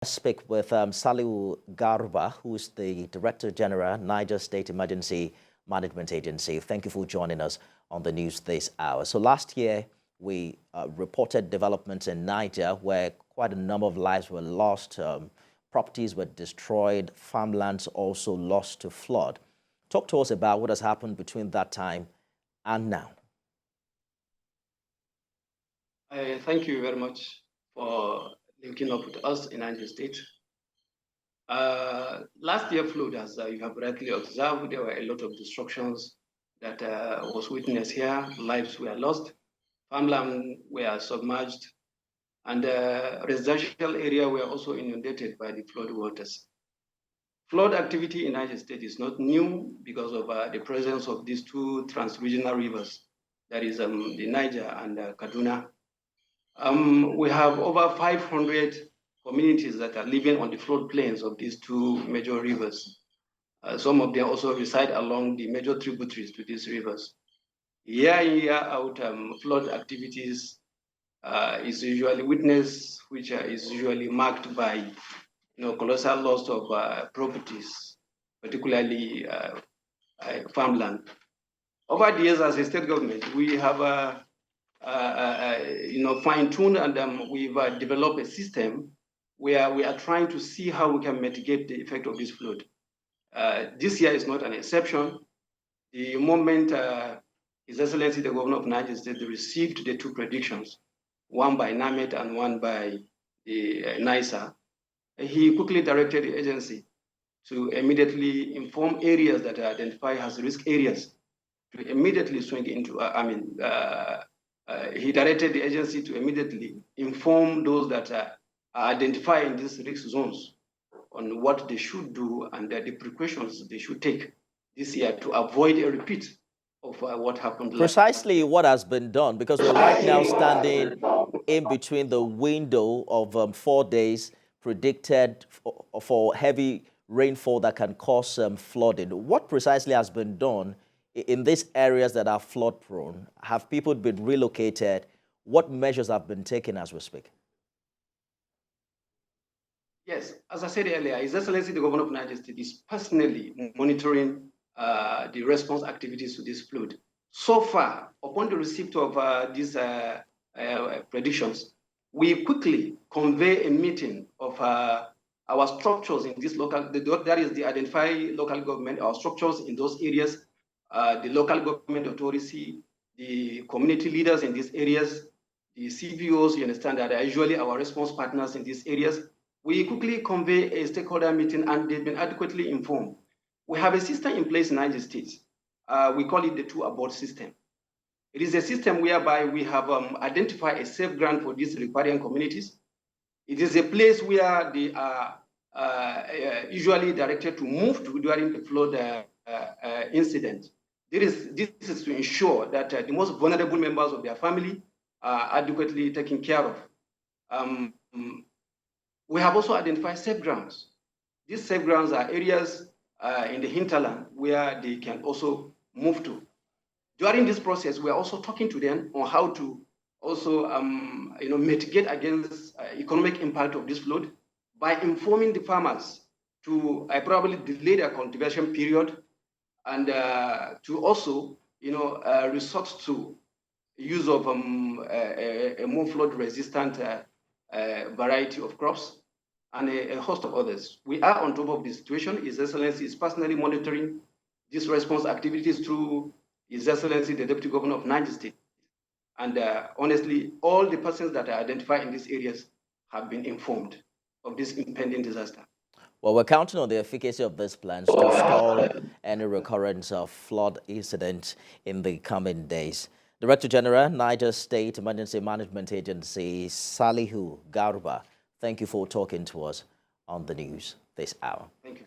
Speak with Salihu Garba, who is the Director General, Niger State Emergency Management Agency. Thank you for joining us on the news this hour. So last year, we reported developments in Niger where quite a number of lives were lost, properties were destroyed, farmlands also lost to flood. Talk to us about what has happened between that time and now. Thank you very much for linking up with us in Niger State. Last year flood, as you have rightly observed, there were a lot of destructions that was witnessed here. Lives were lost, farmland were submerged, and residential area were also inundated by the flood waters. Flood activity in Niger State is not new because of the presence of these two trans-regional rivers, that is the Niger and Kaduna. We have over 500 communities that are living on the floodplains of these two major rivers. Some of them also reside along the major tributaries to these rivers. Year in, year out, flood activities is usually witnessed, which is usually marked by colossal loss of properties, particularly farmland. Over the years, as a state government, we have fine-tuned and we've developed a system where we are trying to see how we can mitigate the effect of this flood. This year is not an exception. The moment His Excellency the Governor of Niger State received the two predictions, one by NAMET and one by the NISA, he quickly directed the agency to immediately inform areas that are identified as risk areas to immediately swing into, he directed the agency to immediately inform those that are identified in these risk zones on what they should do and the precautions they should take this year to avoid a repeat of what happened. Precisely what has been done, because we're right now standing in between the window of 4 days predicted for heavy rainfall that can cause flooding. What precisely has been done in these areas that are flood prone? Have people been relocated? What measures have been taken as we speak? Yes, as I said earlier, His Excellency the Governor of Niger State is personally monitoring the response activities to this flood. So far, upon the receipt of these predictions, we quickly convey a meeting of our structures in this local, that is the identified local government, our structures in those areas, the local government authority, the community leaders in these areas, the CVOs, you understand, that are usually our response partners in these areas. We quickly convey a stakeholder meeting and they've been adequately informed. We have a system in place in the United States. We call it the two abort system. It is a system whereby we have identified a safe ground for these riparian communities. It is a place where they are usually directed to move to during the flood incident. This is to ensure that the most vulnerable members of their family are adequately taken care of. We have also identified safe grounds. These safe grounds are areas in the hinterland where they can also move to. During this process, we are also talking to them on how to also mitigate against economic impact of this flood by informing the farmers to probably delay their cultivation period and to also resort to use of a more flood resistant variety of crops and a host of others. We are on top of the situation. His Excellency is personally monitoring these response activities through His Excellency, the Deputy Governor of Niger State. And honestly, all the persons that are identified in these areas have been informed of this impending disaster. Well, we're counting on the efficacy of these plans to stall any recurrence of flood incidents in the coming days. Director General, Niger State Emergency Management Agency, Salihu Garba, thank you for talking to us on the news this hour. Thank you.